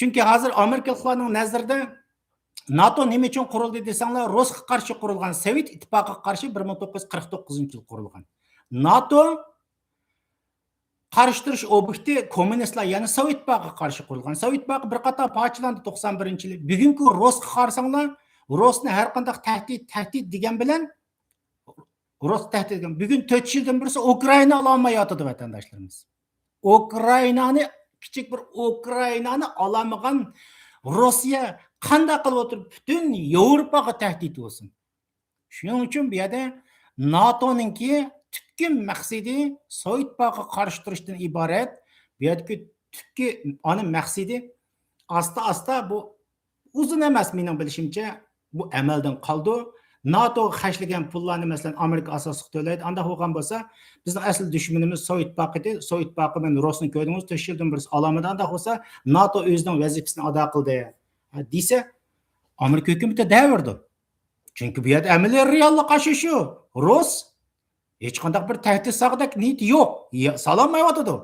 Chunki hozir Amerikaliklarning nazarida NATO nima uchun qurildi desanglar, Rossiyaga qarshi qurilgan, Sovet ittifoqiga qarshi 1949-yil qurilgan. NATO qarshi obyekti kommunistlar, ya'ni Sovet ittifoqiga qarshi qurilgan. Sovet ittifoqi bir qator parchalandi 91-yil. Bugungi Rossiyaga qarasanglar, Rossiyani har qanday tahdid degan bilan bugun 4 yildan birisi Ukraina ololmayotdi vatandoshlarimiz. Kichik bir Ukrainani olamagan Rossiya qanday qilib o'tirib butun Yevropaga tahdid bo'lsin. Shuning uchun bu yerda NATO'ningki tubki maqsadi Sovet ittifoqiga qarshi turishdan iborat. Bu yerdagi tubki ana maqsadi asta bu uzun emas mening bilishimcha, bu amaldan qoldi. NATO xashlagan pullarni masalan Amerika asosli to'laydi. Anda bo'lgan bo'lsa, bizning asl dushmanimiz Sovet ittifoqi edi. Sovet ittifoqi bilan Rossiyani ko'rdingiz, 4 yildan birisi alamada anda bo'lsa, NATO o'zining vazifasini ado qildi. Desa, Amerika hukumati davrdi. Chunki bu yerda amaliy reallik qarshi shu. Ross hech qanday bir tahdid saqdak niyati yo'q. Salolmayotdi.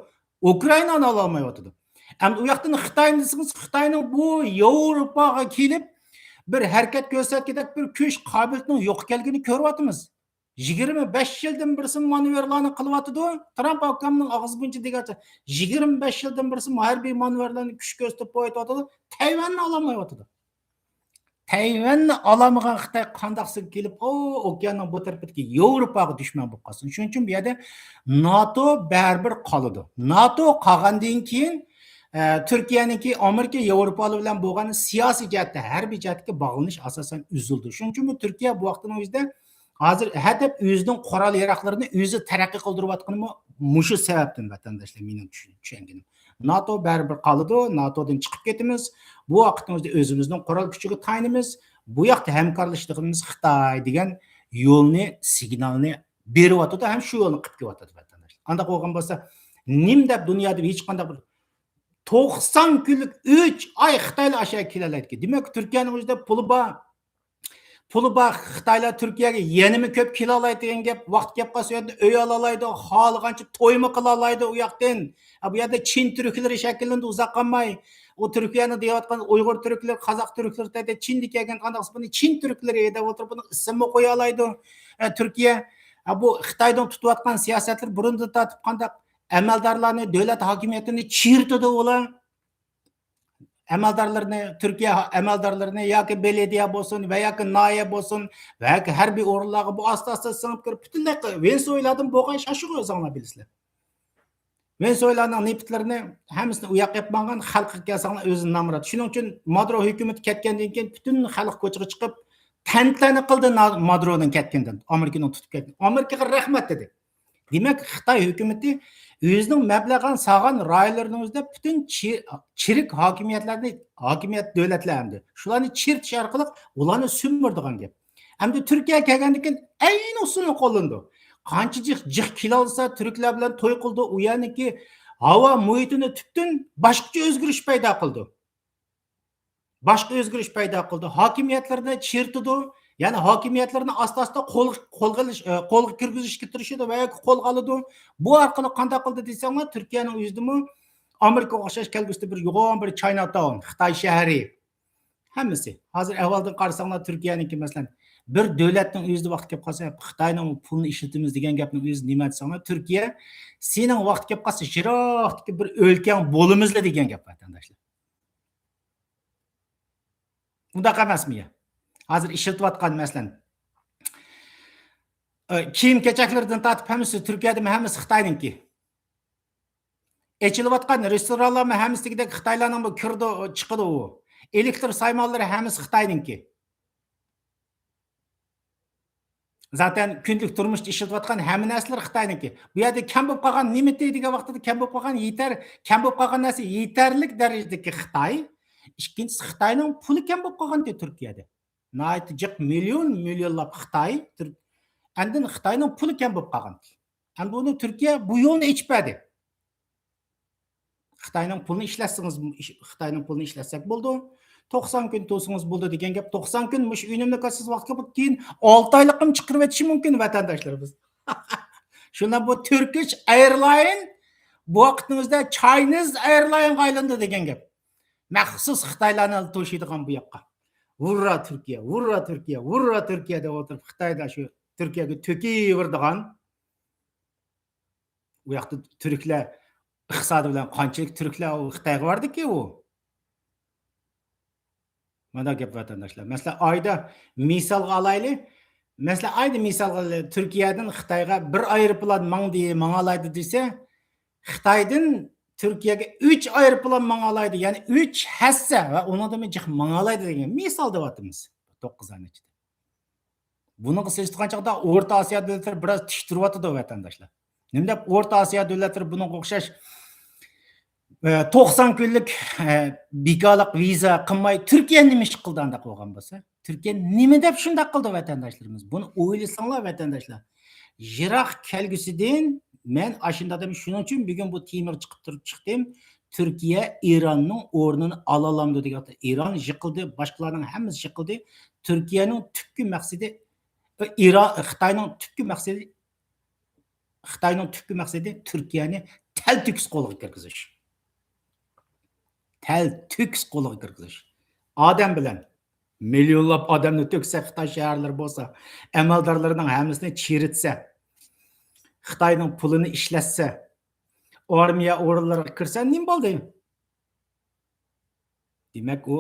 Ukraynani ala olmayotidi. Endi u yoqdan Xitoyni desangiz, Xitoyning bu Yevropaga kelib bir harakat ko'rsatgandek bir kuch qobiliyatining yo'q ekanligini ko'ryapmiz. 25 yildan birisi manevrlarni qilyotidi. Tramp akamning og'iz buncha degancha 25 yildan birisi harbiy manevrlarni kuch ko'rsatib qo'yayotidi. Tayvanni ololmayotidi. Tayvanni olamagan Xitoy qandoqsiz kelib, okeanning bu tarafidagi Yevropaga dushman bo'lib qolsin. Shuning uchun bu yerda NATO baribir qoladi. NATO qolgandan keyin Turkiyaniki Amerika Yevropalar bilan bo'lgan siyosiy jihatda, harbiy jihatga bog'lanish asosan uzildi. Shuning uchun bu Turkiya bu vaqtning o'zida hozir hadeb o'zining qurol yaroqlarini o'zi taraqqiy qildirayotgani mushu sababdan vatandoshlar mening tushunganim. NATO baribir qoladi, NATOdan chiqib ketamiz. Bu vaqtning o'zida o'zimizning qurol kuchiga tayanamiz. Bu yoqda hamkorlashligimiz Xitoy degan yo'lni, signalni beryapti, ham shu yo'lni qilib kelyapti vatandoshlar. Anda qo'ygan bo'lsa, nim deb dunyoda hech qanday 90 kunlik 3 ay Xitoylar aşağı kelalaydi. Demak, Turkiyaning o'zida puli bor Xitoylar Turkiyaga yanimi ko'p kelalaydi degan gap vaqt kelib qolsa, uy olalaydi, xohlagancha to'ymi qila oladi u yoqdan. Bu yerda Chin turklari shakllandi, uzoq qolmay o Turkiyani deyotgan Uyg'ur turklar, Qozoq turklar dedi, Chin degan qandoq buni Chin turklari deb o'tirib buni ismni qo'ya oladi. Turkiya bu Xitoydan tutayotgan siyosatlar burundan tortib qandoq amaldorlarni, davlat hokimiyatini chirtidi ular. Amaldorlarni, Turkiya amaldorlarini yoki belediya bo'lsin va yoki noya bo'lsin va yoki harbiy o'rinlarga bu asta-asta singib kirib butunlay Venesueladan bo'lgan shashiq o'zinglar bilasizlar. Venesuelaning nefitlarini hammasini u yoqqa yapmagan xalqqa kelsanglar o'zini namrat. Shuning uchun Maduro hukumati ketgandan keyin butun xalq ko'chaga chiqib tantana qildi Madurodan ketgandan. Amerikaning tutib ketdi. Amerikaga rahmat dedi. Demak, Xitoy hukumati o'zining mablag'an sog'an rayonlarning o'zida butun chirik hokimiyat davlatlarni shularni chirtish orqali ularni so'mirdigan gap. Hamda Turkiya kelgandan keyin ayni usulni qo'llandi. Qancha jiq kelolsa turklar bilan to'y qildi, u yerniki havo muhitini tubdan boshqacha o'zgarish paydo qildi. Hokimiyatlarni chirtidi. Yani hokimiyatlarni asta-asta qo'lga kirgizishga tirishadi va yoki qo'lga oladi. Bu orqali qanday qildi desanglar, Turkiyaning o'zidimi Amerikaga o'xshash kelgusida bir yo'g'on bir Chinatown, Xitoy shahri. Hammasi. Hozir avvaldan qarasanglar Turkiyaniki masalan bir davlatning o'zida vaqt kelib qolsa, Xitoyning pulini ishlatamiz degan gapning o'zi nima desanglar, Turkiya sening vaqt kelib qolsa, jiroqdagi bir o'lkang bo'limizlar degan gap vatandoshlar. Bunday emasmi? Hozir ishlatayotgan masalan kiyim-kechaklardan tortib hammasi Turkiyadami, hammasi Xitoyninki. Echilayotgan restoranlarmi hammasidagidek Xitoylarning bu kirdi, chiqidi u. Elektr saymonlari hammasi Xitoyninki. Zaten kunlik turmushda ishlatayotgan hamma narsalar Xitoyniki. Bu yerda kam bo'lib qolgan nima deydigan vaqtida kam bo'lib qolgan kam bo'lib qolgan narsa yetarlik darajadagi Xitoy. Ikkinchisi Xitoyning puli kam bo'lib qolgan Turkiyada. Naytijiq millionlab Xitoy, andin Xitoyning puli kam bo'lib qolgan. Endi buni Turkiya bu yo'lni ichmadi. Xitoyning pulini ishlatsak bo'ldi. 90 kun to'singiz bo'ldi degan gap 90 kun mush uyimni qasiz vaqtga keyin 6 oyliqim chiqarib o'tishi mumkin vatandoshlarimiz. Shundan bu Turkish Airlines bu vaqtning o'zida Chinese Airlines aylandi degan gap. Maxsus Xitoylarni to'shiydigan bu yoqqa. Vurra Turkiya deb o'tirib Xitoyda shu Turkiyaga to'kiverdigan. U yoqda turklar iqtisodi bilan qanchalik turklar Xitoyga bordiki u. Mana gap vatandoshlar. Masalan, oyda misolga olaylik. Masalan, oyda misolga Turkiyadan Xitoyga bir aeroplan mang'alaydi desa, Xitoydan Turkiyaga 3 aeroplan mang'alaydi, ya'ni 3 hassa va undan mang'alaydi degan misol deyapmiz 9 oyning ichida. Buni qilishgan chaqda O'rta Osiyo davlatlari biroz tish turyapti vatandoshlar. Nima deb O'rta Osiyo davlatlari bunga o'xshash 90 kunlik bekorlik viza qilmay Turkiya nima ish qildi anda qo'ygan bo'lsa, Turkiya nima deb shunday qildi vatandoshlarimiz? Buni o'ylasanglar vatandoshlar. Yiroq kelgusidan men ashundadim, shuning uchun bugun bu temir chiqdim. Turkiya Eronning o'rnini ola oladi degan. Eron yiqildi, boshqalarning hammasi yiqildi. Turkiyaning tubki maqsadi Xitoyning tubki maqsadi Turkiyani tel tüks qo'lga kirgizish. Tel tüks qo'lga kirgizish. Odam bilan millionlab odamni to'ksa, Xitoy shaharlari bo'lsa, amaldorlarning hammasini chiritsa, Xitoyning pulini ishlatsa, armiya o'rinlariga kirsa, nima bo'ldi? Demak, u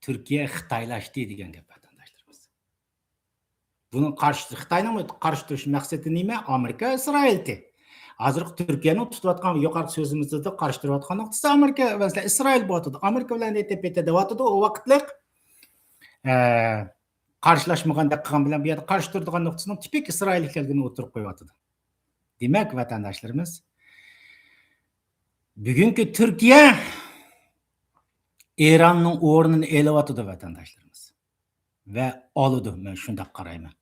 Turkiya Xitoylashdi degan gap vatandoshlarimiz. Buning qarshi Xitoyning qarshi turish maqsadi nima? Amerika, Isroildi. Hozir Turkiyaning tutayotgan yuqori so'zimizda qarshi turayotgan nuqtasi Amerika va Isroil bo'ladi. Amerika bilan etib-etib deyotdi, u vaqtlik qarshilashmaganda qilgan bilan bu yerda qarshi turadigan nuqtasini tipik Isroil ekanligini o'tirib qo'yapti. Demak, vatandoshlarimiz, bugungi Turkiya Eronning o'rnini elayotdi vatandoshlarimiz. Va oladi, men shunday qarayman.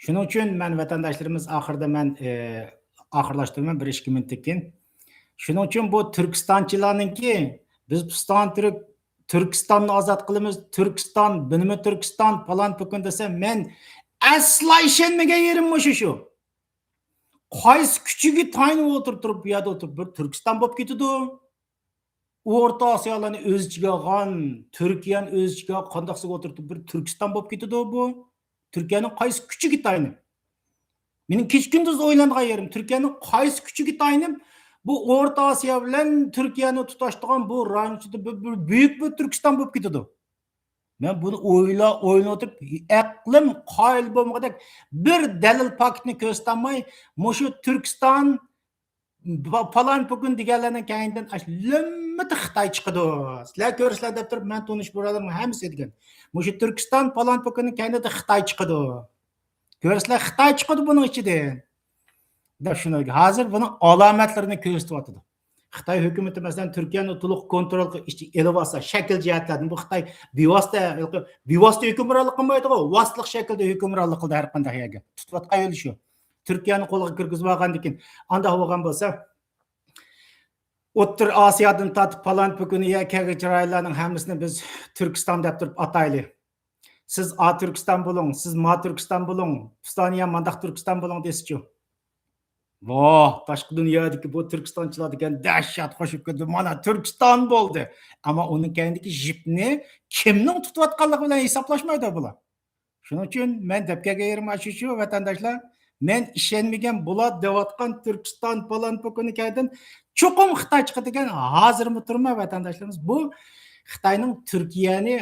Shuning uchun men vatandoshlarimiz oxirida men oxirlashtiraman 1-2 minutdan keyin. Shuning uchun bu Turkistonchilarningki biz Turkistonni ozod qilamiz, Turkiston, bunimi Turkiston falan pukun desa, men asla ishonmagan yerim shu. Qaysi kuchiga tayanib o'tirib, bu yerda o'tirib, bir Turkiston bo'lib ketadi. O'rta Osiyolarni o'z ichiga olgan, Turkiyani o'z ichiga qandoqsiga o'tirib, bir Turkiston bo'lib ketadi bu. Turkiyaning qaysi kuchiga tayanib? Mening kech kunduz o'ylangan yerim, Turkiyaning qaysi kuchiga tayanib bu O'rta Osiyo bilan Turkiyani tutashtirgan bu rayonchida bir buyuk bir Turkiston bo'lib ketadi. Men buni o'ylab o'tirib, aqlim qoyil bo'lmagan bir dalil faktni ko'rsatmay, shu Turkiston falan bugun deganlarning kayindan limiti Xitoy chiqadi. Sizlar ko'rsizlar deb turib, men tonish birodarlar hammasi degan. Shu Turkiston falan bugunning kayinida Xitoy chiqadi. Ko'rsizlar Xitoy chiqadi buning ichida. Da shuni hozir buni alomatlarini ko'rsatyapti. Xitoy hukumati masalan Turkiyani to'liq kontrol qilib elib olsa, shakl jihatdan bu Xitoy bevosita hukmronlik qilmaydi-ku, vositlik shaklda hukmronlik qildi har qanday yerga. Tutayotgan yo'li shu. Turkiyani qo'lga kirgizib olgandan keyin, anda bo'lgan bo'lsa, O'rta Osiyodan tortib falan bugün kelgan joylarning hammasini biz Turkiston deb turib ataylik. Siz A Turkiston bo'ling, siz Ma Turkiston bo'ling, Pistoniya mandaq Turkiston bo'ling desichu. Voh, tashqi dunyodagi bu Turkistonchilar degan dahshat qo'shib keldi. Mana Turkiston bo'ldi. Ammo uning keyindagi jipni kimning tutayotganligi bilan hisoblashmaydi bular. Shuning uchun men deb kelgan yerim shu vatandoshlar, men ishonmagan bular deyotgan Turkiston falan buguni kaydan cho'qim Xitoy chiqadi degan hozirmi turma vatandoshlarimiz. Bu Xitoyning Turkiyani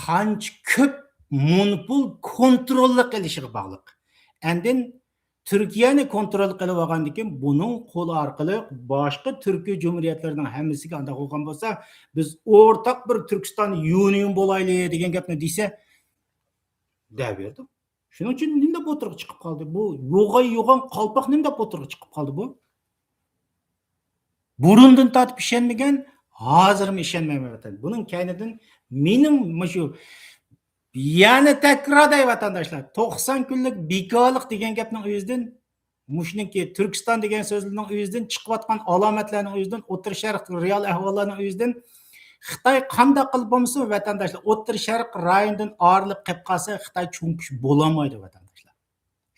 qancha ko'p monopol kontrol qilishiga bog'liq. Endin Turkiyani kontrol qilib olgandan keyin buning qo'li orqali boshqa Turkiya jumhuriyatlarining hammasiga anda qo'ygan bo'lsa, biz o'rtaq bir Turkiston union bo'laylik degan gapni desa, deb berdi. Shuning uchun nima deb o'tirib chiqib qoldi? Bu yo'g'on qalpoq nima deb o'tirib chiqib qoldi bu? Burundan tortib ishonmagan, hozirmi ishonmayman. Buning kaynidan mening shu yana takrorday vatandoshlar 90 kunlik bekorlik degan gapning o'zidan mushniki Turkiston degan so'zning o'zidan chiqayotgan alomatlarning o'zidan O'rta Sharq real ahvollarining o'zidan Xitoy qanday qilib bo'lmasa vatandoshlar O'rta Sharq rayonidan ayrilib qolib qolsa Xitoy cho'nkish bo'lamaydi vatandoshlar.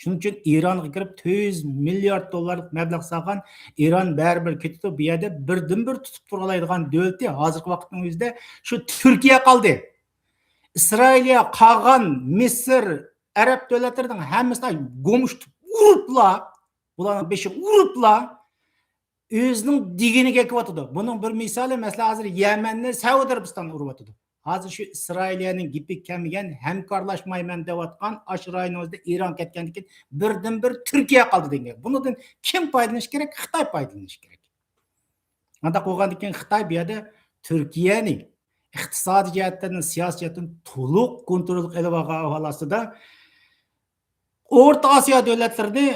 Shuning uchun Eronga kirib 400 milliard dollarlik mablag' solgan Eron baribir ketdi. Bu yerda birdan-bir tutib tura oladigan davlati hozirgi vaqtning o'zida shu Turkiya qoldi. İsrail'e qolgan Misr, Arab davlatlarining hammasini go'mushtib uriblar. Bularning beshi uriblar. O'zining diginiga kelyapti. Buning bir misoli masalan hozir Yamanni Saudiya Arabistoni uryapti. Hozir shu Isroilning gipi kamigan hamkorlashmayman deyotgan Ashroyning o'zida Eron ketgandan keyin birdan-bir Turkiya qoldi degan. Bundan kim foydalanish kerak? Xitoy foydalanish kerak. Unda qo'ygandan keyin Xitoy bu yerda Turkiyani iqtisodiy jihatdan, siyosiy jihatdan to'liq kontrol qilib olgan holatda O'rta Osiyo davlatlarini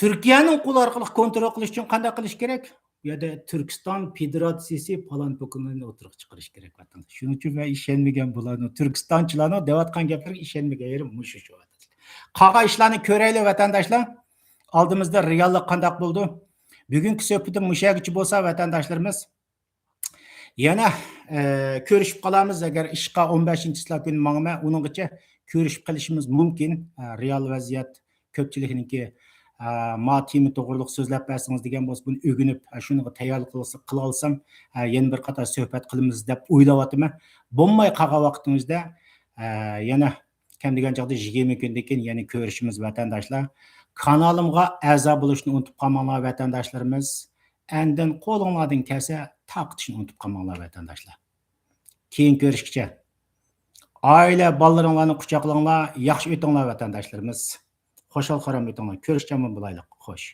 Turkiyaning qo'li orqali kontrol qilish uchun qanday qilish kerak? Bu yerda Turkiston Federatsiyasi falan hukumatini o'tirib chiqarish kerak vatandosh. Shuning uchun men ishonmagan bularni Turkistonchilarning deyotgan gaplariga ishonmagan yerim shu. Qolgan ishlarni ko'raylik vatandoshlar. Oldimizda reallik qanday bo'ldi? Bugungi suhbatim mushagichi bo'lsa vatandoshlarimiz yana ko'rishib qolamiz agar ishqa 15-sizlar kuni mangma uninggacha ko'rishib qilishimiz mumkin. Real vaziyat ko'pchilikniki ma temi to'g'riliq so'zlab bersangiz degan bo'lsa, buni o'ginib, shuniga tayyor qila olsam, yana bir qator suhbat qilamiz deb o'ylayapman. Bo'lmay qolgan vaqtingizda yana kam degan chog'da 20 kundan keyin yana ko'rishimiz vatandoshlar. Kanalimga a'zo bo'lishni unutib qolmanglar vatandoshlarimiz. Andin qo'linglardan kelsa taqtishni unutib qolmanglar vatandoshlar. Keyin ko'rishgacha. Aile ballariңlarni quchoqlanglar, yaxshi o'tinglar vatandoshlarimiz. Xo'shal qaram o'tinglar. Ko'rishganman bo'laylik. Xo'sh.